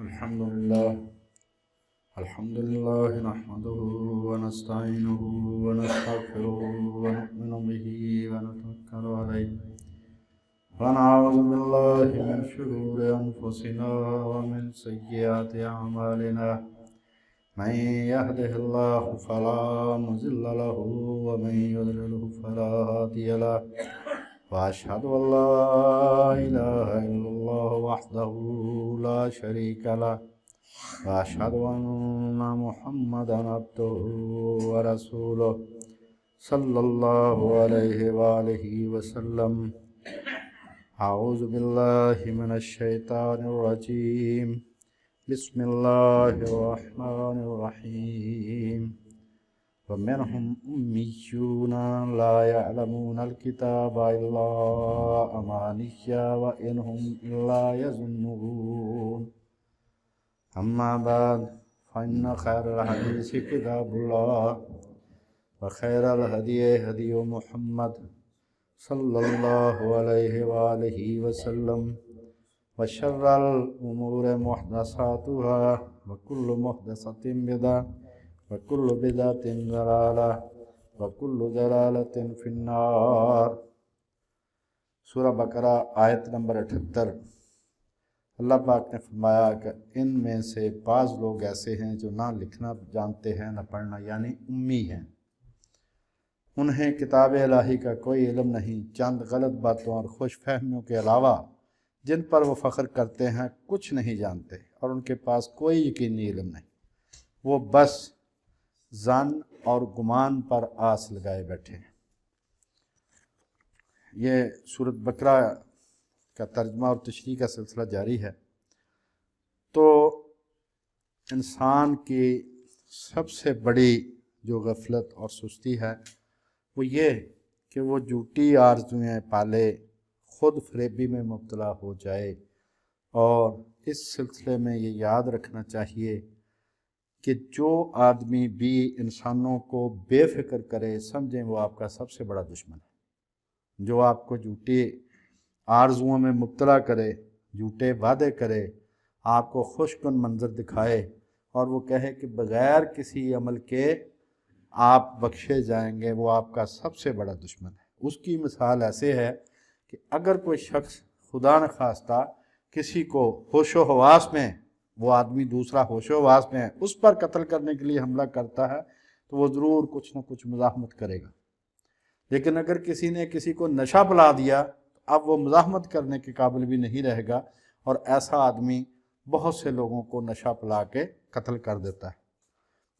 الحمد لله نحمده ونستعينه ونستغفره ونؤمن به ونتوكل عليه ونعوذ بالله من شرور أنفسنا ومن سيئات أعمالنا من يهده الله فلا مضل له ومن يضلله فلا هادي له وأشهد أن لا إله إلا الله وحده لا شريك له وأشهد أن محمدا عبده ورسوله صلى الله عليه وآله وسلم. أعوذ بالله من الشيطان الرجيم. بسم الله الرحمن الرحيم. ومنهم أميون لا يعلمون الكتاب إلا أماني وإن هم إلا يظنون. أما بعد فإن خير الحديث كتاب الله وخير الهدي هدي محمد صلى الله عليه وآله وسلم وشر الأمور محدثاتها وكل محدثة بدعة وكل بدعة ضلالة وكل ضلالة في النار. سورہ بقرہ آیت نمبر 78. اللہ پاک نے فرمایا کہ ان میں سے بعض لوگ ایسے ہیں جو نہ لکھنا جانتے ہیں نہ پڑھنا، یعنی امی ہیں. انہیں کتاب الہی کا کوئی علم نہیں، چند غلط باتوں اور خوش فہمیوں کے علاوہ جن پر وہ فخر کرتے ہیں کچھ نہیں جانتے، اور ان کے پاس کوئی یقینی علم نہیں. وہ بس ظن اور گمان پر آس لگائے بیٹھے ہیں. یہ سورۃ بقرہ کا ترجمہ اور تشریح کا سلسلہ جاری ہے. تو انسان کی سب سے بڑی جو غفلت اور سستی ہے وہ یہ کہ وہ جھوٹی آرزویں پالے، خود فریبی میں مبتلا ہو جائے. اور اس سلسلے میں یہ یاد رکھنا چاہیے کہ جو آدمی بھی انسانوں کو بے فکر کرے، سمجھیں وہ آپ کا سب سے بڑا دشمن ہے. جو آپ کو جھوٹی آرزوؤں میں مبتلا کرے، جھوٹے وعدے کرے، آپ کو خوش کن منظر دکھائے اور وہ کہے کہ بغیر کسی عمل کے آپ بخشے جائیں گے، وہ آپ کا سب سے بڑا دشمن ہے. اس کی مثال ایسے ہے کہ اگر کوئی شخص خدا نخواستہ کسی کو ہوش و حواس میں، وہ آدمی دوسرا ہوش و حواس میں ہے، اس پر قتل کرنے کے لیے حملہ کرتا ہے تو وہ ضرور کچھ نہ کچھ مزاحمت کرے گا. لیکن اگر کسی نے کسی کو نشہ پلا دیا اب وہ مزاحمت کرنے کے قابل بھی نہیں رہے گا، اور ایسا آدمی بہت سے لوگوں کو نشہ پلا کے قتل کر دیتا ہے.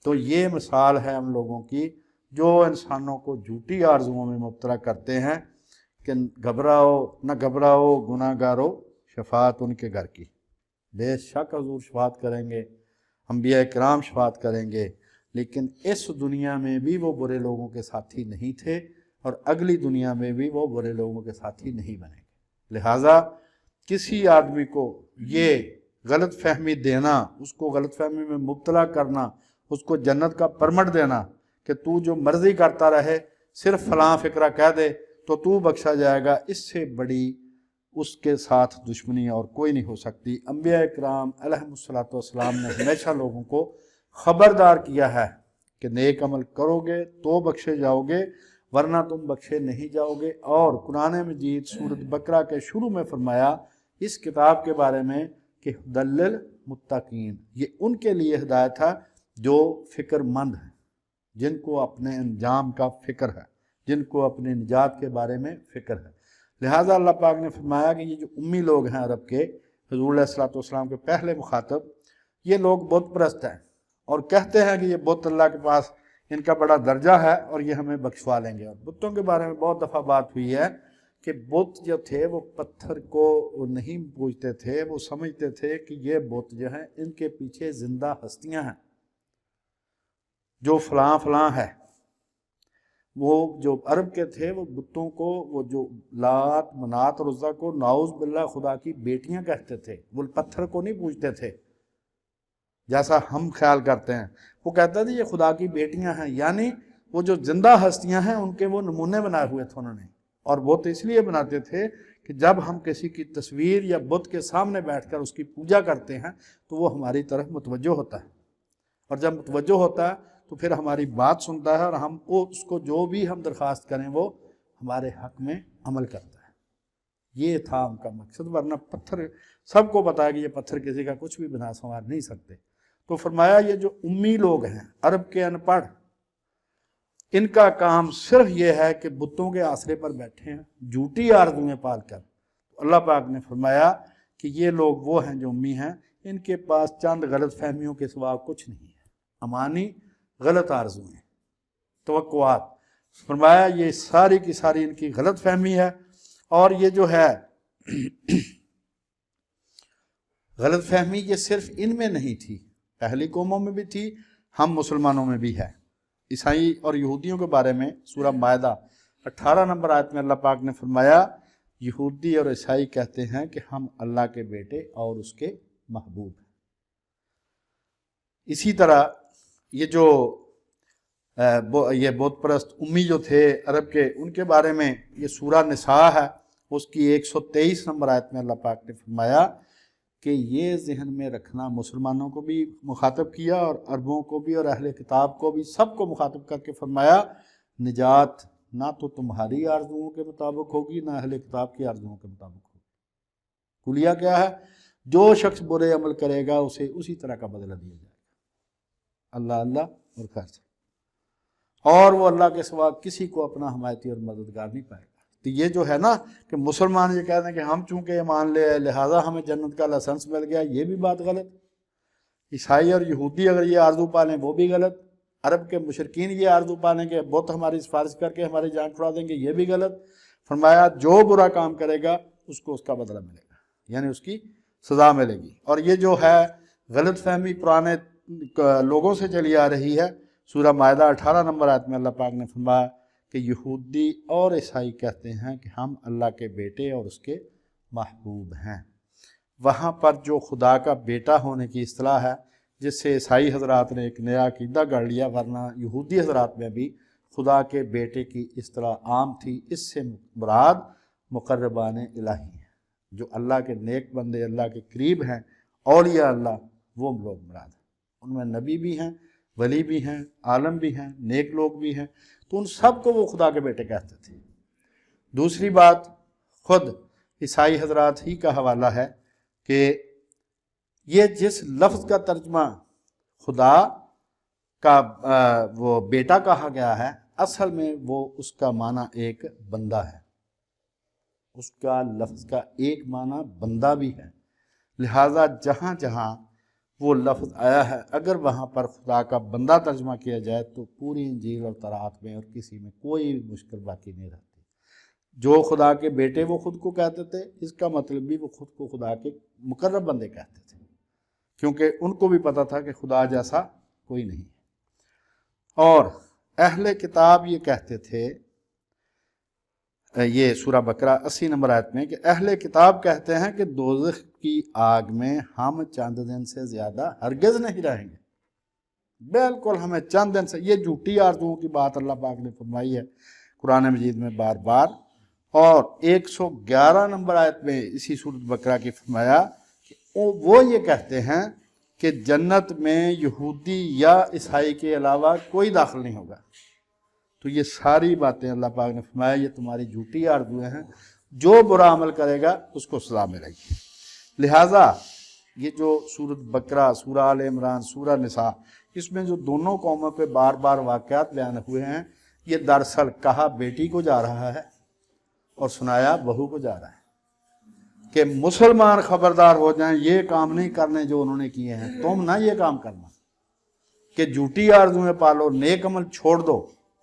تو یہ مثال ہے ہم لوگوں کی جو انسانوں کو جھوٹی آرزوؤں میں مبتلا کرتے ہیں کہ گھبراؤ نہ گھبراؤ گناہ گارو، شفاعت ان کے گھر کی. بے شک حضور شفاعت کریں گے، انبیاء کرام شفاعت کریں گے، لیکن اس دنیا میں بھی وہ برے لوگوں کے ساتھی نہیں تھے اور اگلی دنیا میں بھی وہ برے لوگوں کے ساتھی نہیں بنیں گے. لہٰذا کسی آدمی کو یہ غلط فہمی دینا، اس کو غلط فہمی میں مبتلا کرنا، اس کو جنت کا پرمٹ دینا کہ تو جو مرضی کرتا رہے، صرف فلاں فکرہ کہہ دے تو بخشا جائے گا، اس سے بڑی اس کے ساتھ دشمنی اور کوئی نہیں ہو سکتی. انبیاء کرام علیہم السلام نے ہمیشہ لوگوں کو خبردار کیا ہے کہ نیک عمل کرو گے تو بخشے جاؤ گے، ورنہ تم بخشے نہیں جاؤ گے. اور قرآن مجید سورۃ بقرہ کے شروع میں فرمایا اس کتاب کے بارے میں کہ ھدی للمتقین، یہ ان کے لیے ہدایت ہے جو فکر مند ہیں، جن کو اپنے انجام کا فکر ہے، جن کو اپنے نجات کے بارے میں فکر ہے. لہٰذا اللہ پاک نے فرمایا کہ یہ جو امی لوگ ہیں عرب کے، حضور علیہ السلام کے پہلے مخاطب، یہ لوگ بت پرست ہیں اور کہتے ہیں کہ یہ بت اللہ کے پاس ان کا بڑا درجہ ہے اور یہ ہمیں بخشوا لیں گے. اور بتوں کے بارے میں بہت دفعہ بات ہوئی ہے کہ بت جو تھے وہ پتھر کو نہیں پوجتے تھے، وہ سمجھتے تھے کہ یہ بت جو ہیں ان کے پیچھے زندہ ہستیاں ہیں جو فلاں فلاں ہے. وہ جو عرب کے تھے وہ بتوں کو، وہ جو لات منات اور عزیٰ کو نعوذ باللہ خدا کی بیٹیاں کہتے تھے. وہ پتھر کو نہیں پوجتے تھے جیسا ہم خیال کرتے ہیں. وہ کہتے تھے یہ خدا کی بیٹیاں ہیں، یعنی وہ جو زندہ ہستیاں ہیں ان کے وہ نمونے بنائے ہوئے تھے انہوں نے، اور بت اس لیے بناتے تھے کہ جب ہم کسی کی تصویر یا بت کے سامنے بیٹھ کر اس کی پوجا کرتے ہیں تو وہ ہماری طرف متوجہ ہوتا ہے، اور جب متوجہ ہوتا ہے تو پھر ہماری بات سنتا ہے، اور ہم اس کو جو بھی ہم درخواست کریں وہ ہمارے حق میں عمل کرتا ہے۔ یہ تھا ان کا مقصد، ورنہ پتھر سب کو پتا ہے کہ یہ پتھر کسی کا کچھ بھی بنا سنوار نہیں سکتے۔ تو فرمایا یہ جو امی لوگ ہیں، عرب کے ان پڑھ، ان کا کام صرف یہ ہے کہ بتوں کے آسرے پر بیٹھے ہیں جھوٹی آرزویں پال کر۔ اللہ پاک نے فرمایا کہ یہ لوگ وہ ہیں جو امی ہیں، ان کے پاس چند غلط فہمیوں کے سوا کچھ نہیں ہے، امانی غلط آرزویں، توقعات۔ فرمایا یہ ساری کی ساری ان کی غلط فہمی ہے، اور یہ جو ہے غلط فہمی یہ صرف ان میں نہیں تھی، پہلی قوموں میں بھی تھی، ہم مسلمانوں میں بھی ہے۔ عیسائی اور یہودیوں کے بارے میں سورہ مائدہ 18 نمبر آیت میں اللہ پاک نے فرمایا یہودی اور عیسائی کہتے ہیں کہ ہم اللہ کے بیٹے اور اس کے محبوب ہیں۔ اسی طرح یہ جو یہ بت پرست امی جو تھے عرب کے، ان کے بارے میں یہ سورہ نساء ہے، اس کی 123 نمبر آیت میں اللہ پاک نے فرمایا کہ یہ ذہن میں رکھنا، مسلمانوں کو بھی مخاطب کیا اور عربوں کو بھی اور اہل کتاب کو بھی، سب کو مخاطب کر کے فرمایا نجات نہ تو تمہاری آرزوؤں کے مطابق ہوگی، نہ اہل کتاب کی آرزوؤں کے مطابق ہوگی۔ کلیہ کیا ہے؟ جو شخص برے عمل کرے گا اسے اسی طرح کا بدلہ دیا جائے گا، اللہ اللہ اور خیر سے، اور وہ اللہ کے سوا کسی کو اپنا حمایتی اور مددگار نہیں پائے گا۔ تو یہ جو ہے نا کہ مسلمان یہ کہتے ہیں کہ ہم چونکہ یہ مان لے لہٰذا ہمیں جنت کا لائسنس مل گیا، یہ بھی بات غلط۔ عیسائی اور یہودی اگر یہ آرزو پالیں وہ بھی غلط، عرب کے مشرکین یہ آرزو پالیں کہ بت ہماری سفارش کر کے ہماری جان چھڑا دیں گے، یہ بھی غلط۔ فرمایا جو برا کام کرے گا اس کو اس کا بدلہ ملے گا، یعنی اس کی سزا ملے گی۔ اور یہ جو ہے غلط فہمی پرانے لوگوں سے چلی آ رہی ہے، سورہ مائدہ 18 نمبر آیت میں اللہ پاک نے فرمایا کہ یہودی اور عیسائی کہتے ہیں کہ ہم اللہ کے بیٹے اور اس کے محبوب ہیں۔ وہاں پر جو خدا کا بیٹا ہونے کی اصطلاح ہے، جس سے عیسائی حضرات نے ایک نیا عقیدہ گڑھ لیا، ورنہ یہودی حضرات میں بھی خدا کے بیٹے کی اصطلاح عام تھی۔ اس سے مراد مقربان الہی ہیں، جو اللہ کے نیک بندے، اللہ کے قریب ہیں، اولیاء اللہ، وہ لوگ مراد ہیں۔ ان میں نبی بھی ہیں، ولی بھی ہیں، عالم بھی ہیں، نیک لوگ بھی ہیں، تو ان سب کو وہ خدا کے بیٹے کہتے تھے۔ دوسری بات، خود عیسائی حضرات ہی کا حوالہ ہے کہ یہ جس لفظ کا ترجمہ خدا کا وہ بیٹا کہا گیا ہے، اصل میں وہ اس کا معنی ایک بندہ ہے، اس کا لفظ کا ایک معنی بندہ بھی ہے۔ لہٰذا جہاں جہاں وہ لفظ آیا ہے، اگر وہاں پر خدا کا بندہ ترجمہ کیا جائے تو پوری انجیل اور تورات میں اور کسی میں کوئی مشکل باقی نہیں رہتی۔ جو خدا کے بیٹے وہ خود کو کہتے تھے، اس کا مطلب بھی وہ خود کو خدا کے مقرب بندے کہتے تھے، کیونکہ ان کو بھی پتہ تھا کہ خدا جیسا کوئی نہیں۔ اور اہل کتاب یہ کہتے تھے، یہ سورہ بقرہ 80 نمبر آیت میں، کہ اہل کتاب کہتے ہیں کہ دوزخ کی آگ میں ہم چند دن سے زیادہ ہرگز نہیں رہیں گے، بالکل ہمیں چند دن سے۔ یہ جھوٹی آرزوؤں کی بات اللہ پاک نے فرمائی ہے قرآن مجید میں بار بار، اور 111 نمبر آیت میں اسی سورۃ بقرہ کی فرمایا کہ وہ یہ کہتے ہیں کہ جنت میں یہودی یا عیسائی کے علاوہ کوئی داخل نہیں ہوگا۔ تو یہ ساری باتیں اللہ پاک نے فرمایا یہ تمہاری جھوٹی آرزویں ہیں، جو برا عمل کرے گا اس کو سزا ملے گی۔ لہٰذا یہ جو سورۃ بقرہ، سورہ آل عمران، سورہ نساء، اس میں جو دونوں قوموں پہ بار بار واقعات بیان ہوئے ہیں، یہ دراصل کہا بیٹی کو جا رہا ہے اور سنایا بہو کو جا رہا ہے کہ مسلمان خبردار ہو جائیں، یہ کام نہیں کرنے جو انہوں نے کیے ہیں، تم نہ یہ کام کرنا کہ جھوٹی آرزویں پالو، نیک عمل چھوڑ دو،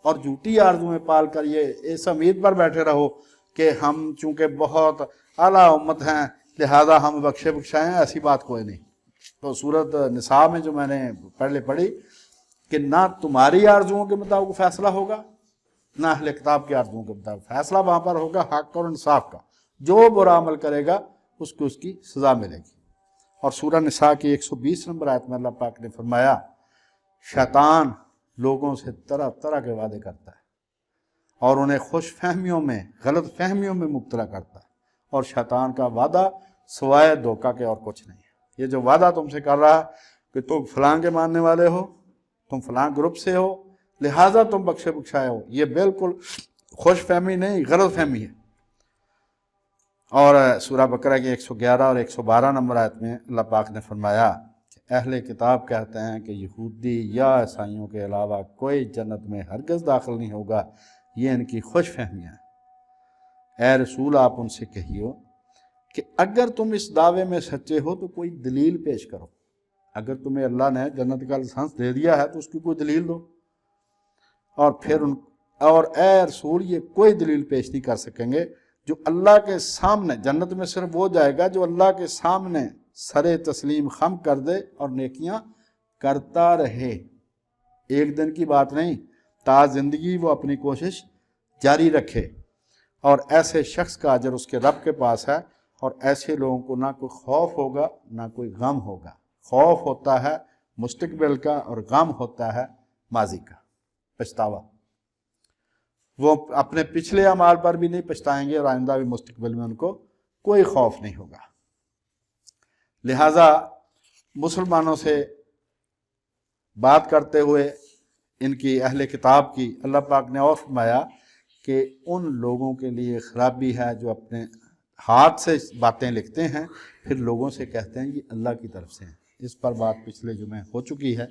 اور جھوٹی آرزویں پال کر یہ اس امید پر بیٹھے رہو کہ ہم چونکہ بہت اعلیٰ امت ہیں لہذا ہم بخشے بخشائیں، ایسی بات کوئی نہیں۔ تو سورۃ نساء میں جو میں نے پہلے پڑھی کہ نہ تمہاری آرزوؤں کے مطابق فیصلہ ہوگا، نہ اہل کتاب کی آرزوؤں کے مطابق فیصلہ وہاں پر ہوگا حق اور انصاف کا۔ جو برا عمل کرے گا اس کو اس کی سزا ملے گی۔ اور سورہ نساء کی 120 نمبر آیت میں اللہ پاک نے فرمایا شیطان لوگوں سے طرح طرح کے وعدے کرتا ہے، اور انہیں خوش فہمیوں میں غلط فہمیوں میں مبتلا کرتا ہے، اور شیطان کا وعدہ سوائے دھوکہ کے اور کچھ نہیں ہے۔ یہ جو وعدہ تم سے کر رہا کہ تم فلاں کے ماننے والے ہو، تم فلاں گروپ سے ہو لہٰذا تم بخشے بخشائے ہو، یہ بالکل خوش فہمی نہیں، غلط فہمی ہے۔ اور سورہ بقرہ کی 111 اور 112 نمبر آیت میں اللہ پاک نے فرمایا کہ اہل کتاب کہتے ہیں کہ یہودی یا عیسائیوں کے علاوہ کوئی جنت میں ہرگز داخل نہیں ہوگا، یہ ان کی خوش فہمیاں ہیں۔ اے رسول آپ ان سے کہیو کہ اگر تم اس دعوے میں سچے ہو تو کوئی دلیل پیش کرو۔ اگر تمہیں اللہ نے جنت کا لائسنس دے دیا ہے تو اس کی کوئی دلیل دو۔ اور اے رسول یہ کوئی دلیل پیش نہیں کر سکیں گے جو اللہ کے سامنے، جنت میں صرف وہ جائے گا جو اللہ کے سامنے سر تسلیم خم کر دے اور نیکیاں کرتا رہے، ایک دن کی بات نہیں، تا زندگی وہ اپنی کوشش جاری رکھے۔ اور ایسے شخص کا اجر اس کے رب کے پاس ہے، اور ایسے لوگوں کو نہ کوئی خوف ہوگا نہ کوئی غم ہوگا۔ خوف ہوتا ہے مستقبل کا اور غم ہوتا ہے ماضی کا، پچھتاوا۔ وہ اپنے پچھلے اعمال پر بھی نہیں پچھتائیں گے اور آئندہ بھی مستقبل میں ان کو کوئی خوف نہیں ہوگا۔ لہٰذا مسلمانوں سے بات کرتے ہوئے ان کی اہل کتاب کی اللہ پاک نے اور فرمایا کہ ان لوگوں کے لیے خرابی ہے جو اپنے ہاتھ سے باتیں لکھتے ہیں پھر لوگوں سے کہتے ہیں یہ اللہ کی طرف سے ہیں۔ اس پر بات پچھلے جمعے ہو چکی ہے۔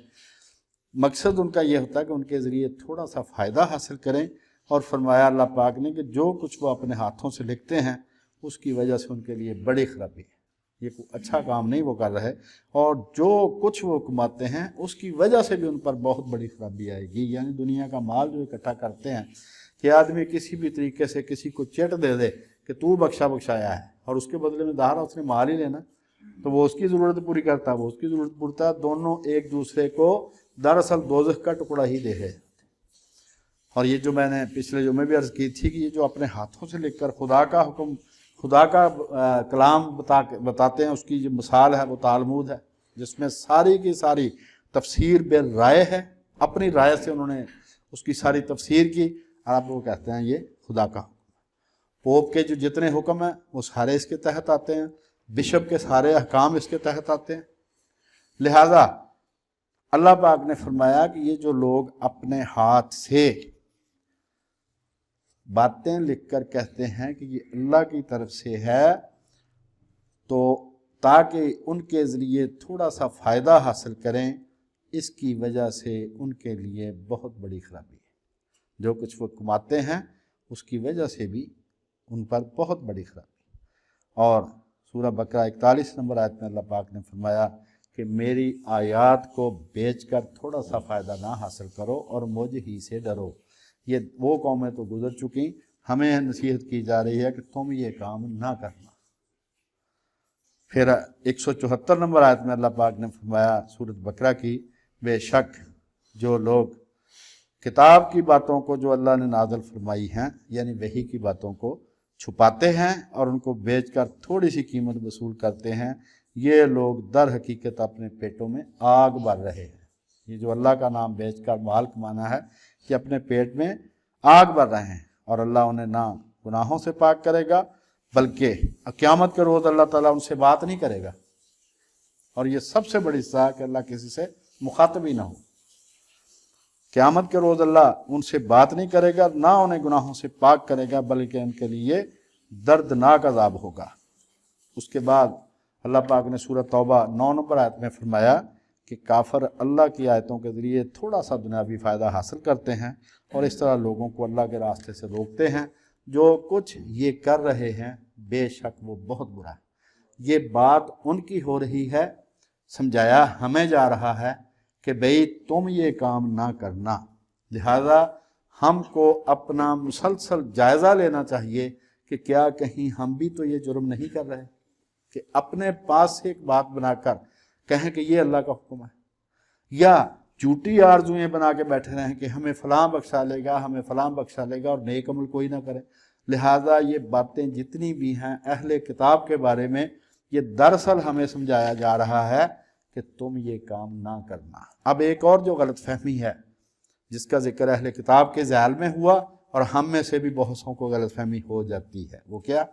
مقصد ان کا یہ ہوتا ہے کہ ان کے ذریعے تھوڑا سا فائدہ حاصل کریں، اور فرمایا اللہ پاک نے کہ جو کچھ وہ اپنے ہاتھوں سے لکھتے ہیں اس کی وجہ سے ان کے لیے بڑی خرابی ہے، یہ کوئی اچھا کام نہیں وہ کر رہے، اور جو کچھ وہ کماتے ہیں اس کی وجہ سے بھی ان پر بہت بڑی خرابی آئے گی۔ یعنی دنیا کا مال جو اکٹھا کرتے ہیں کہ آدمی کسی بھی طریقے سے کسی کو چٹ دے دے کہ تو بخشا بخشایا ہے، اور اس کے بدلے میں ظاہر اس نے مال ہی لینا تو وہ اس کی ضرورت پوری کرتا ہے، وہ اس کی ضرورت پورتا ہے، دونوں ایک دوسرے کو دراصل دوزخ کا ٹکڑا ہی دے ہے۔ اور یہ جو میں نے پچھلے جمعے بھی عرض کی تھی کہ یہ جو اپنے ہاتھوں سے لکھ کر خدا کا حکم، خدا کا کلام بتاتے ہیں، اس کی جو مثال ہے وہ تالمود ہے، جس میں ساری کی ساری تفسیر بالرائے ہے، اپنی رائے سے انہوں نے اس کی ساری تفسیر کی، اور آپ وہ کہتے ہیں یہ خدا کا حکم۔ پوپ کے جو جتنے حکم ہیں وہ سارے اس کے تحت آتے ہیں، بشپ کے سارے احکام اس کے تحت آتے ہیں۔ لہٰذا اللہ پاک نے فرمایا کہ یہ جو لوگ اپنے ہاتھ سے باتیں لکھ کر کہتے ہیں کہ یہ اللہ کی طرف سے ہے، تو تاکہ ان کے ذریعے تھوڑا سا فائدہ حاصل کریں، اس کی وجہ سے ان کے لیے بہت بڑی خرابی ہے۔ جو کچھ وہ کماتے ہیں اس کی وجہ سے بھی ان پر بہت بڑی خرابی۔ اور سورہ بقرہ 41 نمبر آیت میں اللہ پاک نے فرمایا کہ میری آیات کو بیچ کر تھوڑا سا فائدہ نہ حاصل کرو اور مجھ ہی سے ڈرو۔ یہ وہ قومیں تو گزر چکی، ہمیں نصیحت کی جا رہی ہے کہ تم یہ کام نہ کرنا۔ پھر 174 نمبر آیت میں اللہ پاک نے فرمایا سورۃ بقرہ کی، بے شک جو لوگ کتاب کی باتوں کو جو اللہ نے نازل فرمائی ہیں یعنی وحی کی باتوں کو چھپاتے ہیں اور ان کو بیچ کر تھوڑی سی قیمت وصول کرتے ہیں، یہ لوگ در حقیقت اپنے پیٹوں میں آگ بھر رہے ہیں۔ یہ جو اللہ کا نام بیچ کر مال کمانا ہے کہ اپنے پیٹ میں آگ بھر رہے ہیں، اور اللہ انہیں نہ گناہوں سے پاک کرے گا بلکہ قیامت کے روز اللہ تعالیٰ ان سے بات نہیں کرے گا۔ اور یہ سب سے بڑی سزا کہ اللہ کسی سے مخاطب ہی نہ ہو۔ قیامت کے روز اللہ ان سے بات نہیں کرے گا، نہ انہیں گناہوں سے پاک کرے گا بلکہ ان کے لیے دردناک عذاب ہوگا۔ اس کے بعد اللہ پاک نے سورہ توبہ 9 نمبر آیت میں فرمایا کہ کافر اللہ کی آیتوں کے ذریعے تھوڑا سا دنیاوی فائدہ حاصل کرتے ہیں اور اس طرح لوگوں کو اللہ کے راستے سے روکتے ہیں۔ جو کچھ یہ کر رہے ہیں بے شک وہ بہت برا ہے۔ یہ بات ان کی ہو رہی ہے، سمجھایا ہمیں جا رہا ہے کہ بھئی تم یہ کام نہ کرنا۔ لہذا ہم کو اپنا مسلسل جائزہ لینا چاہیے کہ کیا کہیں ہم بھی تو یہ جرم نہیں کر رہے کہ اپنے پاس سے ایک بات بنا کر کہیں کہ یہ اللہ کا حکم ہے، یا جھوٹی آرزویں بنا کے بیٹھے رہیں کہ ہمیں فلاں بخشا لے گا، ہمیں فلاں بخشا لے گا، اور نیک عمل کوئی نہ کرے۔ لہٰذا یہ باتیں جتنی بھی ہیں اہل کتاب کے بارے میں، یہ دراصل ہمیں سمجھایا جا رہا ہے کہ تم یہ کام نہ کرنا۔ اب ایک اور جو غلط فہمی ہے جس کا ذکر اہل کتاب کے ذیل میں ہوا اور ہم میں سے بھی بہت سوں کو غلط فہمی ہو جاتی ہے۔ وہ کیا؟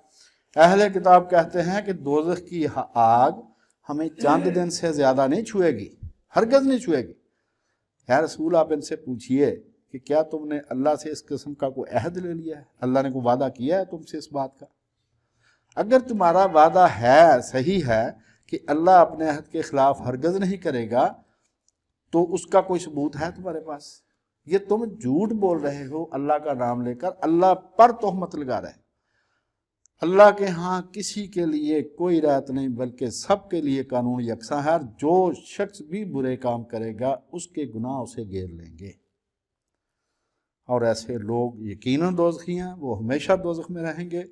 اہل کتاب کہتے ہیں کہ دوزخ کی آگ ہمیں چند دن سے زیادہ نہیں چھوئے گی، ہرگز نہیں چھوئے گی۔ یا رسول آپ ان سے پوچھئے کہ کیا تم نے اللہ سے اس قسم کا کوئی عہد لے لیا ہے؟ اللہ نے کوئی وعدہ کیا ہے تم سے اس بات کا؟ اگر تمہارا وعدہ ہے، صحیح ہے کہ اللہ اپنے عہد کے خلاف ہرگز نہیں کرے گا، تو اس کا کوئی ثبوت ہے تمہارے پاس؟ یہ تم جھوٹ بول رہے ہو اللہ کا نام لے کر، اللہ پر تہمت لگا رہے۔ اللہ کے ہاں کسی کے لیے کوئی رعایت نہیں، بلکہ سب کے لیے قانون یکساں ہے۔ جو شخص بھی برے کام کرے گا اس کے گناہ اسے گھیر لیں گے، اور ایسے لوگ یقیناً دوزخی ہیں، وہ ہمیشہ دوزخ میں رہیں گے۔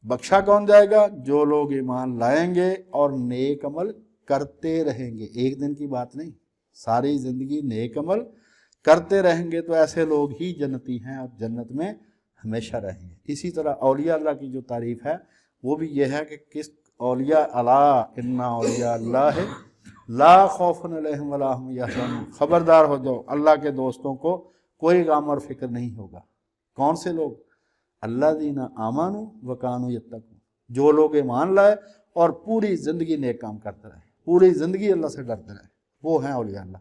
بخشا کون جائے گا؟ جو لوگ ایمان لائیں گے اور نیک عمل کرتے رہیں گے۔ ایک دن کی بات نہیں، ساری زندگی نیک عمل کرتے رہیں گے تو ایسے لوگ ہی جنتی ہیں اور جنت میں ہمیشہ رہیں گے۔ اسی طرح اولیاء اللہ کی جو تعریف ہے وہ بھی یہ ہے کہ کس اولیاء اللہ انا اولیاء اللہ لا خوف علیہم ولا هم یحزنون، خبردار ہو جاؤ، اللہ کے دوستوں کو کوئی غم اور فکر نہیں ہوگا۔ کون سے لوگ؟ الذین آمنوا وکانوا یتقون، جو لوگ ایمان لائے اور پوری زندگی نیک کام کرتے رہے، پوری زندگی اللہ سے ڈرتے رہے، وہ ہیں اولیاء اللہ۔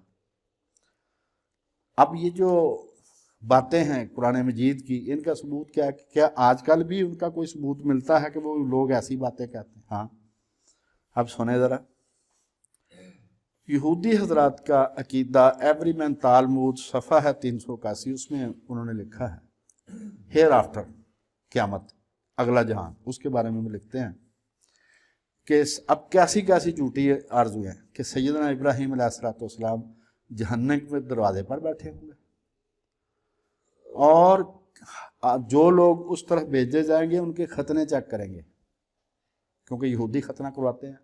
اب یہ جو باتیں ہیں قرآن مجید کی، ان کا ثبوت کیا ہے؟ کیا آج کل بھی ان کا کوئی ثبوت ملتا ہے کہ وہ لوگ ایسی باتیں کہتے ہیں؟ ہاں، اب سنیں ذرا۔ یہودی حضرات کا عقیدہ ایوری مین تالمود صفحہ ہے 381، اس میں انہوں نے لکھا ہے ہیئر آفٹر، قیامت، اگلا جہان، اس کے بارے میں لکھتے ہیں کہ اب کیسی کیسی جھوٹی آرزو ہیں کہ سیدنا ابراہیم علیہ السلام جہنم کے دروازے پر بیٹھے ہوں گے، اور جو لوگ اس طرف بھیجے جائیں گے ان کے ختنے چیک کریں گے، کیونکہ یہودی ختنہ کرواتے ہیں،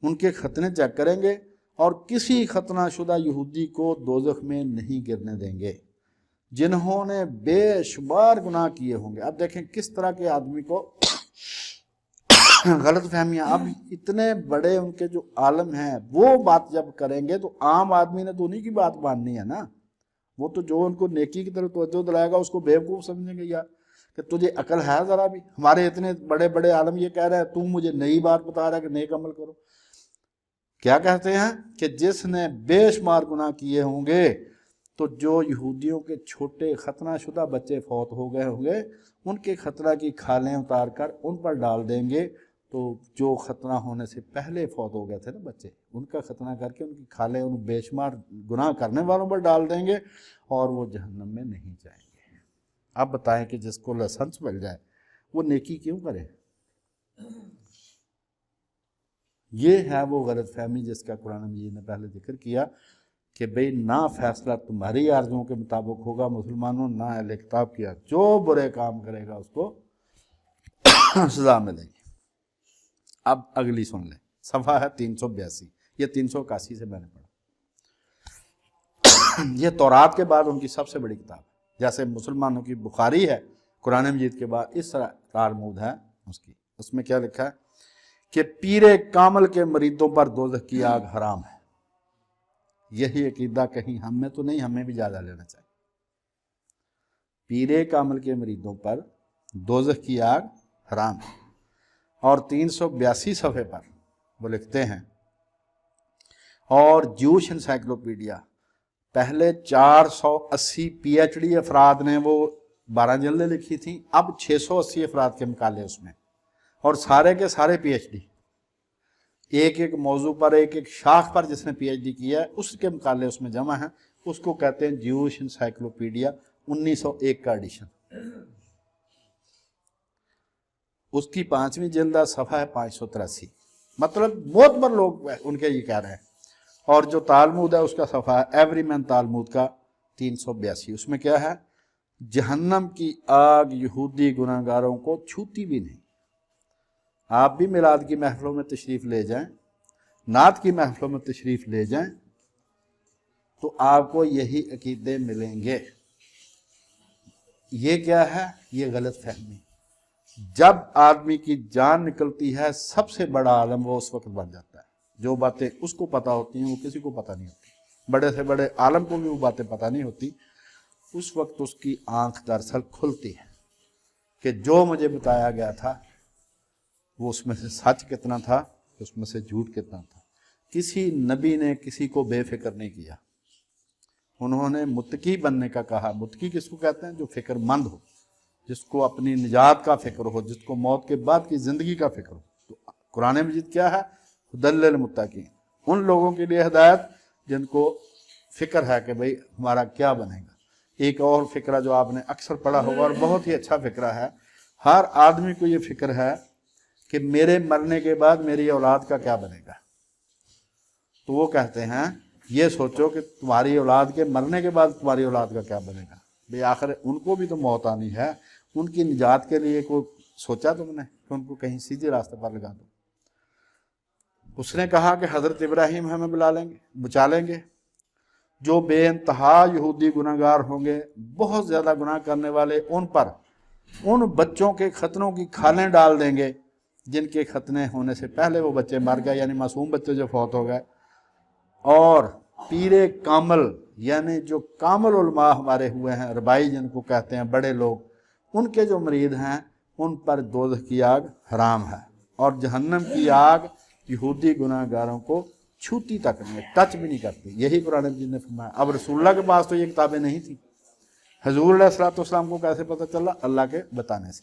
ان کے ختنے چیک کریں گے اور کسی ختنہ شدہ یہودی کو دوزخ میں نہیں گرنے دیں گے جنہوں نے بے شمار گناہ کیے ہوں گے۔ اب دیکھیں کس طرح کے آدمی کو غلط فہمیاں، اب اتنے بڑے ان کے جو عالم ہیں وہ بات جب کریں گے تو عام آدمی نے تو انہیں کی بات ماننی ہے نا، وہ تو جو ان کو نیکی کی طرف توجہ دلائے گا اس کو بیوقوف سمجھیں گے، یار کہ تجھے عقل ہے ذرا بھی؟ ہمارے اتنے بڑے بڑے عالم یہ کہہ رہے ہیں، تم مجھے نئی بات بتا رہا ہے کہ نیک عمل کرو۔ کیا کہتے ہیں کہ جس نے بے شمار گناہ کیے ہوں گے، تو جو یہودیوں کے چھوٹے ختنہ شدہ بچے فوت ہو گئے ہوں گے ان کے ختنہ کی کھالیں اتار کر ان پر ڈال دیں گے، تو جو ختنہ ہونے سے پہلے فوت ہو گئے تھے نا بچے، ان کا ختنہ کر کے ان کی کھالیں ان بے شمار گناہ کرنے والوں پر ڈال دیں گے اور وہ جہنم میں نہیں جائیں گے۔ اب بتائیں کہ جس کو لائسنس مل جائے وہ نیکی کیوں کرے؟ یہ ہے وہ غلط فہمی جس کا قرآن مجید نے پہلے ذکر کیا کہ بھئی نہ فیصلہ تمہاری آرزوؤں کے مطابق ہوگا مسلمانوں، نہ اہل کتاب کیا، جو برے کام کرے گا اس کو سزا ملے گی۔ اب اگلی سن لیں، صفحہ ہے 382، یہ 381 سے میں نے پڑھا۔ یہ تورات کے بعد ان کی سب سے بڑی کتاب ہے، جیسے مسلمانوں کی بخاری ہے قرآن مجید کے بعد، اس طرح تالمود ہے اس کی۔ اس میں کیا لکھا ہے کہ پیر کامل کے مریدوں پر دوزخ کی آگ حرام ہے۔ یہی عقیدہ کہیں ہم میں تو نہیں، ہمیں بھی جائزہ لینا چاہیے۔ پیر کامل کے مریدوں پر دوزخ کی آگ حرام ہے۔ اور 382 صفحے پر وہ لکھتے ہیں، اور جوش انسائکلوپیڈیا، پہلے 480 پی ایچ ڈی افراد نے وہ 12 جلدیں لکھی تھیں، اب 680 افراد کے مقالے اس میں، اور سارے کے سارے پی ایچ ڈی، ایک ایک موضوع پر ایک ایک شاخ پر جس نے پی ایچ ڈی کیا ہے اس کے مقالے اس میں جمع ہیں۔ اس کو کہتے ہیں جیوش انسائکلوپیڈیا 1901 کا ایڈیشن۔ اس کی 5ویں جلد صفحہ ہے 583، مطلب معتبر لوگ ان کے یہ کہہ رہے ہیں۔ اور جو تالمود ہے اس کا صفحہ ہے ایوری مین تالمود کا 382، اس میں کیا ہے؟ جہنم کی آگ یہودی گناہ گاروں کو چھوتی بھی نہیں۔ آپ بھی میلاد کی محفلوں میں تشریف لے جائیں، نعت کی محفلوں میں تشریف لے جائیں، تو آپ کو یہی عقیدے ملیں گے۔ یہ کیا ہے؟ یہ غلط فہمی۔ جب آدمی کی جان نکلتی ہے سب سے بڑا عالم وہ اس وقت بن جاتا ہے۔ جو باتیں اس کو پتہ ہوتی ہیں وہ کسی کو پتہ نہیں ہوتی، بڑے سے بڑے عالم کو بھی وہ باتیں پتہ نہیں ہوتی، اس وقت اس کی آنکھ دراصل کھلتی ہے کہ جو مجھے بتایا گیا تھا وہ اس میں سے سچ کتنا تھا، اس میں سے جھوٹ کتنا تھا۔ کسی نبی نے کسی کو بے فکر نہیں کیا، انہوں نے متقی بننے کا کہا۔ متقی کس کو کہتے ہیں؟ جو فکر مند ہو، جس کو اپنی نجات کا فکر ہو، جس کو موت کے بعد کی زندگی کا فکر ہو۔ تو قرآن مجید کیا ہے؟ ہدی للمتقین، ان لوگوں کے لیے ہدایت جن کو فکر ہے کہ بھئی ہمارا کیا بنے گا۔ ایک اور فکرہ جو آپ نے اکثر پڑھا ہوگا اور بہت ہی اچھا فکرہ ہے، ہر آدمی کو یہ فکر ہے کہ میرے مرنے کے بعد میری اولاد کا کیا بنے گا۔ تو وہ کہتے ہیں یہ سوچو کہ تمہاری اولاد کے مرنے کے بعد تمہاری اولاد کا کیا بنے گا۔ بھئی آخر ان کو بھی تو موت آنی ہے، ان کی نجات کے لیے کوئی سوچا تم نے کہ ان کو کہیں سیدھے راستے پر لگا دو۔ اس نے کہا کہ حضرت ابراہیم ہمیں بچا لیں گے۔ جو بے انتہا یہودی گناہ گار ہوں گے، بہت زیادہ گناہ کرنے والے، ان پر ان بچوں کے ختنوں کی کھالیں ڈال دیں گے جن کے ختنے ہونے سے پہلے وہ بچے مر گئے، یعنی معصوم بچے جو فوت ہو گئے۔ اور پیر کامل، یعنی جو کامل علماء ہمارے ہوئے ہیں، ربائی جن کو کہتے ہیں، بڑے لوگ، ان کے جو مرید ہیں ان پر دوزخ کی آگ حرام ہے، اور جہنم کی آگ یہودی گناہ گاروں کو چھوتی تک نہیں، ٹچ بھی نہیں کرتی۔ یہی قرآن مجید نے فرمایا۔ اب رسول اللہ کے پاس تو یہ کتابیں نہیں تھیں، حضور علیہ السلام کو کیسے پتہ چلا؟ اللہ کے بتانے سے۔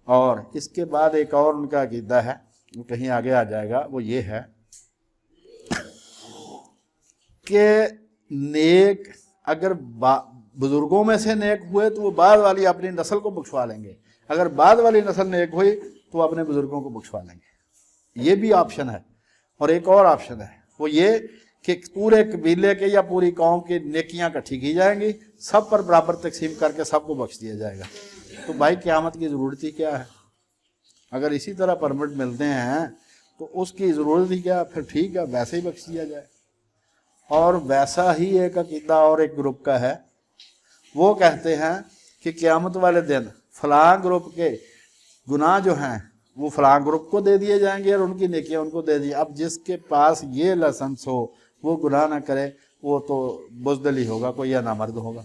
اور اس کے بعد ایک اور ان کا عقیدہ ہے، وہ کہیں آگے آ جائے گا، وہ یہ ہے کہ نیک اگر بزرگوں میں سے نیک ہوئے تو وہ بعد والی اپنی نسل کو بخشوا لیں گے، اگر بعد والی نسل نیک ہوئی تو وہ اپنے بزرگوں کو بخشوا لیں گے۔ یہ بھی آپشن ہے۔ اور ایک اور آپشن ہے، وہ یہ کہ پورے قبیلے کے یا پوری قوم کی نیکیاں اکٹھی کی جائیں گی، سب پر برابر تقسیم کر کے سب کو بخش دیا جائے گا۔ تو بھائی قیامت کی ضرورت ہی کیا ہے؟ اگر اسی طرح پرمٹ ملتے ہیں تو اس کی ضرورت ہی کیا؟ پھر ٹھیک ہے، ویسے ہی بخش دیا جائے۔ اور ویسا ہی ایک عقیدہ اور ایک گروپ کا ہے، وہ کہتے ہیں کہ قیامت والے دن فلاں گروپ کے گناہ جو ہیں وہ فلاں گروپ کو دے دیے جائیں گے اور ان کی نیکیاں ان کو دے دی۔ اب جس کے پاس یہ لائسنس ہو وہ گناہ نہ کرے، وہ تو بزدل ہی ہوگا، کوئی یا نامرد ہوگا۔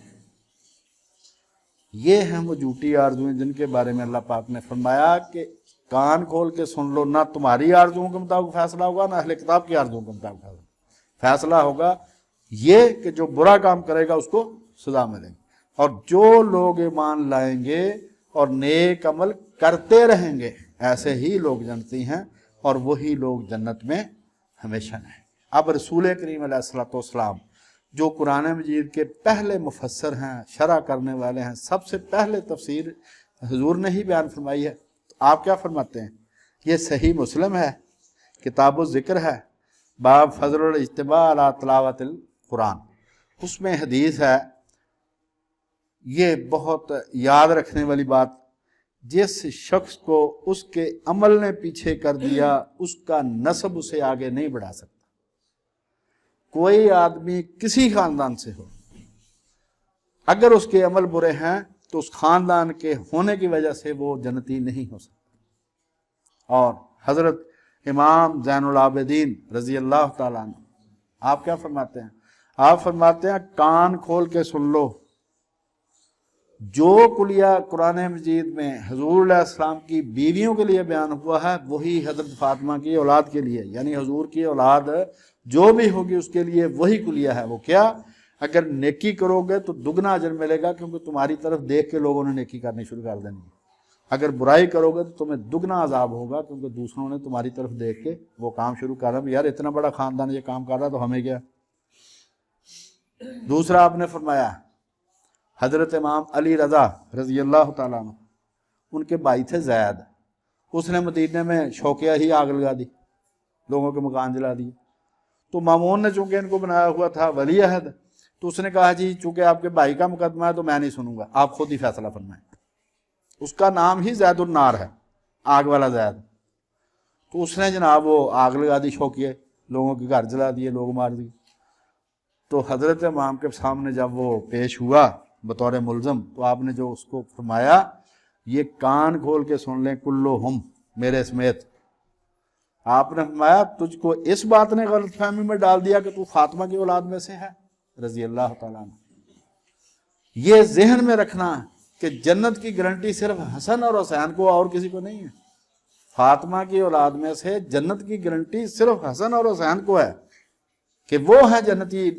یہ ہیں وہ جھوٹی آرزویں جن کے بارے میں اللہ پاک نے فرمایا کہ کان کھول کے سن لو، نہ تمہاری آرزوؤں کے مطابق فیصلہ ہوگا، نہ اہل کتاب کی آرزوؤں کے مطابق فیصلہ ہوگا۔ یہ کہ جو برا کام کرے گا اس کو سزا ملے گی، اور جو لوگ ایمان لائیں گے اور نیک عمل کرتے رہیں گے، ایسے ہی لوگ جنتی ہیں، اور وہی لوگ جنت میں ہمیشہ رہیں۔ اب رسول کریم علیہ السلام جو قرآن مجید کے پہلے مفسر ہیں، شرح کرنے والے ہیں، سب سے پہلے تفسیر حضور نے ہی بیان فرمائی ہے، تو آپ کیا فرماتے ہیں؟ یہ صحیح مسلم ہے، کتاب الذکر ہے، باب فضل الاجتماع علی تلاوت القرآن، اس میں حدیث ہے۔ یہ بہت یاد رکھنے والی بات، جس شخص کو اس کے عمل نے پیچھے کر دیا اس کا نسب اسے آگے نہیں بڑھا سکتا۔ کوئی آدمی کسی خاندان سے ہو، اگر اس کے عمل برے ہیں تو اس خاندان کے ہونے کی وجہ سے وہ جنتی نہیں ہو سکتا۔ اور حضرت امام زین العابدین رضی اللہ تعالیٰ عنہ آپ کیا فرماتے ہیں؟ آپ فرماتے ہیں کان کھول کے سن لو، جو کلیہ قرآن مجید میں حضور علیہ السلام کی بیویوں کے لیے بیان ہوا ہے وہی حضرت فاطمہ کی اولاد کے لیے، یعنی حضور کی اولاد جو بھی ہوگی اس کے لیے وہی کلیہ ہے۔ وہ کیا؟ اگر نیکی کرو گے تو دگنا اجر ملے گا، کیونکہ تمہاری طرف دیکھ کے لوگوں نے نیکی کرنی شروع کر دینی۔ اگر برائی کرو گے تو تمہیں دگنا عذاب ہوگا، کیونکہ دوسروں نے تمہاری طرف دیکھ کے وہ کام شروع کر رہا ہے، یار اتنا بڑا خاندان یہ کام کر رہا تو ہمیں کیا۔ دوسرا آپ نے فرمایا حضرت امام علی رضا رضی اللہ تعالیٰ عنہ، ان کے بھائی تھے زید، اس نے مدینے میں شوقیہ ہی آگ لگا دی، لوگوں کے مکان جلا دیے۔ تو مامون نے چونکہ ان کو بنایا ہوا تھا ولی عہد، تو اس نے کہا جی چونکہ آپ کے بھائی کا مقدمہ ہے تو میں نہیں سنوں گا، آپ خود ہی فیصلہ فرمائیں۔ اس کا نام ہی زید النار ہے، آگ والا زید۔ تو اس نے جناب وہ آگ لگا دی شوقیہ، لوگوں کے گھر جلا دیے، لوگ مار دیے۔ تو حضرت امام کے سامنے جب وہ پیش ہوا بطور ملزم، تو آپ نے جو اس کو فرمایا یہ کان کھول کے سن لیں کلہم میرے سمیت، آپ نے فرمایا تجھ کو اس بات نے غلط فہمی میں ڈال دیا کہ تو فاطمہ کی اولاد میں سے ہے رضی اللہ تعالیٰ عنہ۔ یہ ذہن میں رکھنا کہ جنت کی گارنٹی صرف حسن اور حسین کو اور کسی کو نہیں ہے. فاطمہ کی اولاد میں سے جنت کی گارنٹی صرف حسن اور حسین کو ہے کہ وہ ہیں جنتی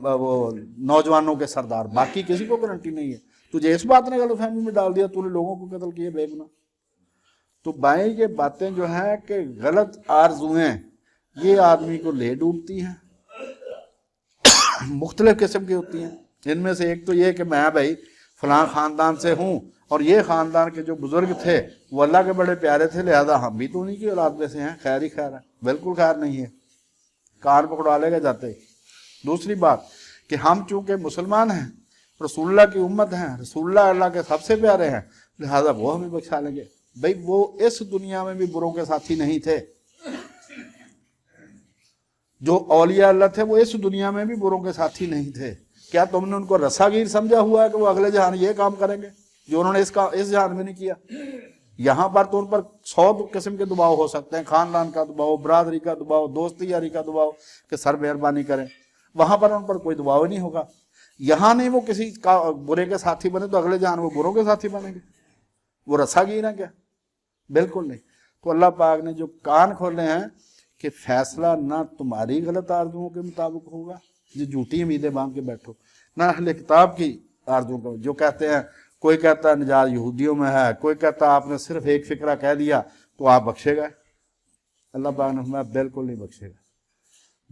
وہ نوجوانوں کے سردار، باقی کسی کو گارنٹی نہیں ہے. تجھے اس بات نے غلط فہمی میں ڈال دیا، تو نے لوگوں کو قتل کیے بے گناہ. تو بھائی یہ باتیں جو ہیں کہ غلط آرزویں یہ آدمی کو لے ڈوبتی ہیں، مختلف قسم کی ہوتی ہیں. ان میں سے ایک تو یہ کہ میں بھائی فلاں خاندان سے ہوں اور یہ خاندان کے جو بزرگ تھے وہ اللہ کے بڑے پیارے تھے، لہذا ہم بھی تو انہیں کی اولاد میں سے ہیں، خیر ہی خیر ہے. بالکل خیر نہیں ہے، کان پکڑوا لے گا جاتے ہی. دوسری بات کہ ہم چونکہ مسلمان ہیں، رسول اللہ کی امت ہیں، رسول اللہ اللہ کے سب سے پیارے ہیں، لہذا وہ ہمیں بخشا لیں گے. بھائی وہ اس دنیا میں بھی بروں کے ساتھی نہیں تھے. جو اولیاء اللہ تھے وہ اس دنیا میں بھی بروں کے ساتھی نہیں تھے. کیا تم نے ان کو رساگیر سمجھا ہوا ہے کہ وہ اگلے جہان یہ کام کریں گے جو انہوں نے اس جہان میں نہیں کیا؟ یہاں پر تو ان پر 100 قسم کے دباؤ ہو سکتے ہیں، خاندان کا دباؤ، برادری کا دباؤ، دوستی یاری کا دباؤ کہ سر مہربانی کریں. وہاں پر ان پر کوئی دباؤ نہیں ہوگا. یہاں نہیں وہ کسی کا برے کے ساتھی بنے تو اگلے جہان وہ بروں کے ساتھی بنیں گے. وہ رساگیر ہیں کیا؟ بالکل نہیں. تو اللہ پاک نے جو کان کھولے ہیں کہ فیصلہ نہ تمہاری غلط آرزوؤں کے مطابق ہوگا، جو جھوٹی امیدیں باندھ کے بیٹھو، نہ اہل کتاب کی آرزوؤں کا جو کہتے ہیں. کوئی کہتا ہے نجات یہودیوں میں ہے، کوئی کہتا ہے آپ نے صرف ایک فقرہ کہہ دیا تو آپ بخشے گئے. اللہ پاک نے فرمایا بالکل نہیں بخشے گا.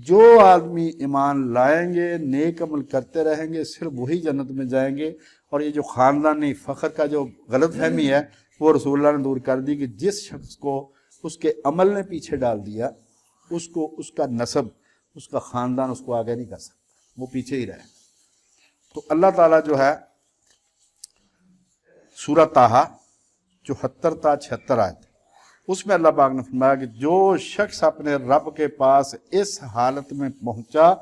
جو آدمی ایمان لائیں گے، نیک عمل کرتے رہیں گے، صرف وہی جنت میں جائیں گے. اور یہ جو خاندانی فخر کا جو غلط فہمی ہے وہ رسول اللہ نے دور کر دی کہ جس شخص کو اس کے عمل نے پیچھے ڈال دیا، اس کو اس کا نسب، اس کا خاندان اس کو آگے نہیں کر سکتا، وہ پیچھے ہی رہے. تو اللہ تعالیٰ جو ہے سورہ طٰہٰ 74 تا 76 آیت، اس میں اللہ پاک نے فرمایا کہ جو شخص اپنے رب کے پاس اس حالت میں پہنچا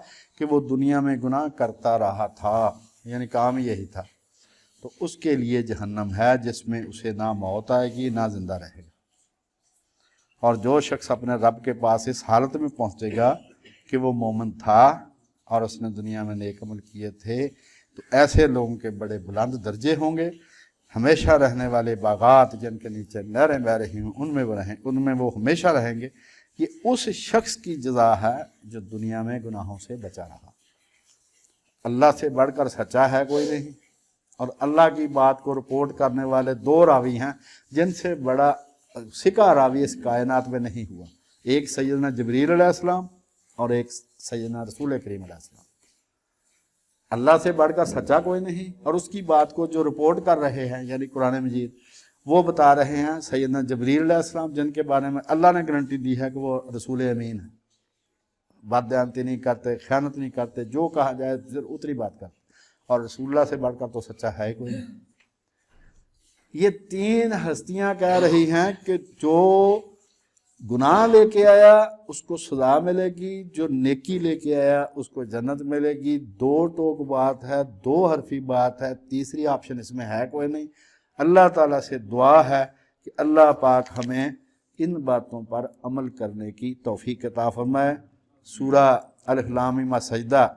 کہ وہ دنیا میں گناہ کرتا رہا تھا، یعنی کام یہی تھا، تو اس کے لیے جہنم ہے جس میں اسے نہ موت آئے گی نہ زندہ رہے گا. اور جو شخص اپنے رب کے پاس اس حالت میں پہنچے گا کہ وہ مومن تھا اور اس نے دنیا میں نیک عمل کیے تھے، تو ایسے لوگوں کے بڑے بلند درجے ہوں گے، ہمیشہ رہنے والے باغات جن کے نیچے نہریں بہہ رہی ہوں ان میں وہ ہمیشہ رہیں گے. یہ اس شخص کی جزا ہے جو دنیا میں گناہوں سے بچا رہا. اللہ سے بڑھ کر سچا ہے کوئی نہیں، اور اللہ کی بات کو رپورٹ کرنے والے 2 راوی ہیں جن سے بڑا سکہ راوی اس کائنات میں نہیں ہوا. ایک سیدنا جبریل علیہ السلام اور ایک سیدنا رسول کریم علیہ السلام. اللہ سے بڑھ کر سچا کوئی نہیں، اور اس کی بات کو جو رپورٹ کر رہے ہیں یعنی قرآن مجید وہ بتا رہے ہیں سیدنا جبریل علیہ السلام، جن کے بارے میں اللہ نے گارنٹی دی ہے کہ وہ رسول امین ہیں، بات دیانتی نہیں کرتے، خیانت نہیں کرتے، جو کہا جائے اتری بات کرتے. اور رسول اللہ سے بڑھ کر تو سچا ہے کوئی نہیں. یہ 3 ہستیاں کہہ رہی ہیں کہ جو گناہ لے کے آیا اس کو سزا ملے گی، جو نیکی لے کے آیا اس کو جنت ملے گی. 2 ٹوک بات ہے، 2 حرفی بات ہے، تیسری آپشن اس میں ہے کوئی نہیں. اللہ تعالیٰ سے دعا ہے کہ اللہ پاک ہمیں ان باتوں پر عمل کرنے کی توفیق عطا فرمائے. سورہ الف لام میم سجدہ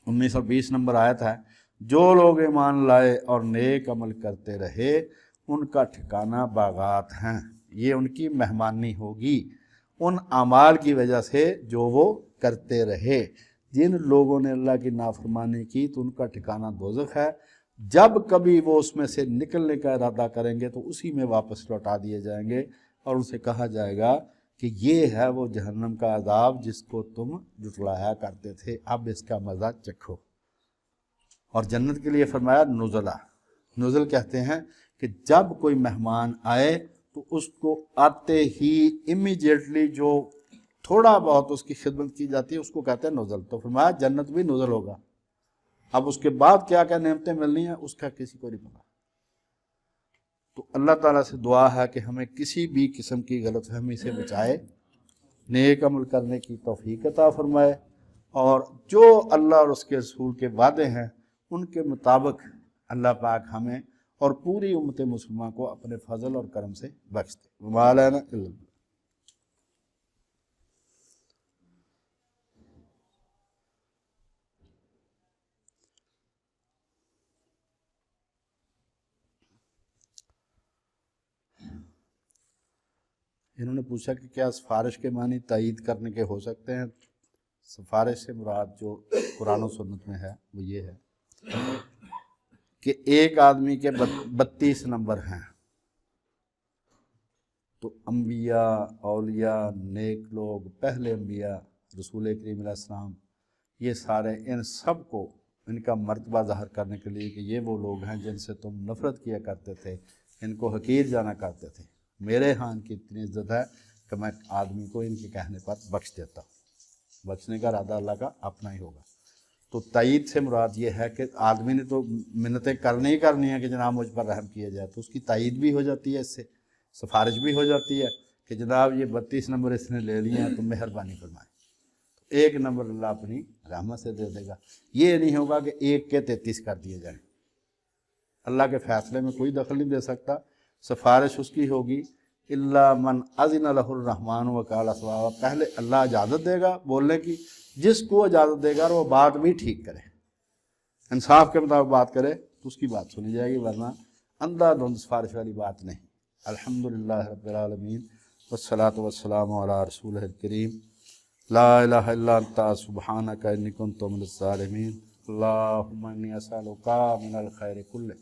1920 نمبر آیت ہے، جو لوگ ایمان لائے اور نیک عمل کرتے رہے ان کا ٹھکانہ باغات ہیں. یہ ان کی مہمانی ہوگی ان اعمال کی وجہ سے جو وہ کرتے رہے. جن لوگوں نے اللہ کی نافرمانی کی تو ان کا ٹھکانہ دوزخ ہے. جب کبھی وہ اس میں سے نکلنے کا ارادہ کریں گے تو اسی میں واپس لوٹا دیے جائیں گے اور ان سے کہا جائے گا کہ یہ ہے وہ جہنم کا عذاب جس کو تم جھٹلایا کرتے تھے، اب اس کا مزہ چکھو. اور جنت کے لیے فرمایا نزلہ. نزل کہتے ہیں کہ جب کوئی مہمان آئے تو اس کو آتے ہی امیجیٹلی جو تھوڑا بہت اس کی خدمت کی جاتی ہے اس کو کہتے ہیں نزل. تو فرمایا جنت بھی نزل ہوگا. اب اس کے بعد کیا کیا نعمتیں ملنی ہیں اس کا کسی کو نہیں پتا. تو اللہ تعالیٰ سے دعا ہے کہ ہمیں کسی بھی قسم کی غلط فہمی سے بچائے، نیک عمل کرنے کی توفیق عطا فرمائے، اور جو اللہ اور اس کے رسول کے وعدے ہیں ان کے مطابق اللہ پاک ہمیں اور پوری امت مسلمہ کو اپنے فضل اور کرم سے بخش دے. وما علینا الا البلاغ. انہوں نے پوچھا کہ کیا سفارش کے معنی تائید کرنے کے ہو سکتے ہیں؟ سفارش سے مراد جو قرآن و سنت میں ہے وہ یہ ہے کہ ایک آدمی کے 32 نمبر ہیں، تو انبیاء، اولیاء، نیک لوگ، پہلے انبیاء، رسول کریم علیہ السلام، یہ سارے ان سب کو ان کا مرتبہ ظاہر کرنے کے لیے کہ یہ وہ لوگ ہیں جن سے تم نفرت کیا کرتے تھے، ان کو حقیر جانا کرتے تھے، میرے ہاں ان کی اتنی عزت ہے کہ میں آدمی کو ان کے کہنے پر بخش دیتا ہوں۔ بخشنے کا ارادہ اللہ کا اپنا ہی ہوگا۔ تو تائید سے مراد یہ ہے کہ آدمی نے تو منتیں کرنی ہی کرنی ہیں کہ جناب مجھ پر رحم کیا جائے، تو اس کی تائید بھی ہو جاتی ہے، اس سے سفارش بھی ہو جاتی ہے کہ جناب یہ 32 نمبر اس نے لے لیے ہیں تو مہربانی فرمائیں، تو ایک نمبر اللہ اپنی رحمت سے دے دے گا۔ یہ نہیں ہوگا کہ ایک کے 33 کر دیے جائیں، اللہ کے فیصلے میں کوئی دخل نہیں دے سکتا۔ سفارش اس کی ہوگی الا من اذن له الرحمن وقال صوابا، پہلے اللہ اجازت دے گا بولنے کی، جس کو اجازت دے گا اور وہ بات بھی ٹھیک کرے، انصاف کے مطابق بات کرے تو اس کی بات سنی جائے گی، ورنہ اندھا دھند سفارش والی بات نہیں۔ الحمدللہ رب العالمین والصلاة والسلام علی رسولہ الکریم، لا الہ الا انت سبحانک انی کنت من الظالمین، اللہم انی اسألک من الخیر کلہ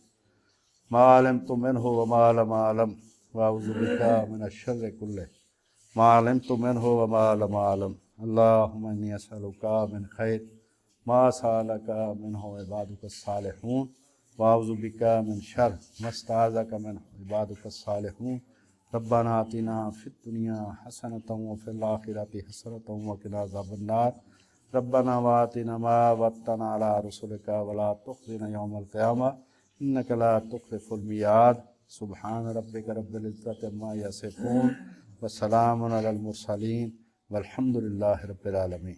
ما علمت منہ وما لم اعلم واعوذ بک من الشر کلہ ما علمت منہ وما لم اعلم، اللہم انی اسألک من خیر ما سألک منہ عبادک الصالحون واعوذ بک من شر ما استعاذک منہ عبادک الصالحون، ربنا آتنا فی الدنیا حسنۃ وفی الآخرۃ حسنۃ وقنا عذاب النار، ربنا وآتنا ما وعدتنا علی رسلک ولا تخزنا یوم القیامہ انک لا تخلف المیعاد، سبحان ربک رب العزۃ عما یصفون وسلام علی المرسلین والحمد للہ رب العالمین۔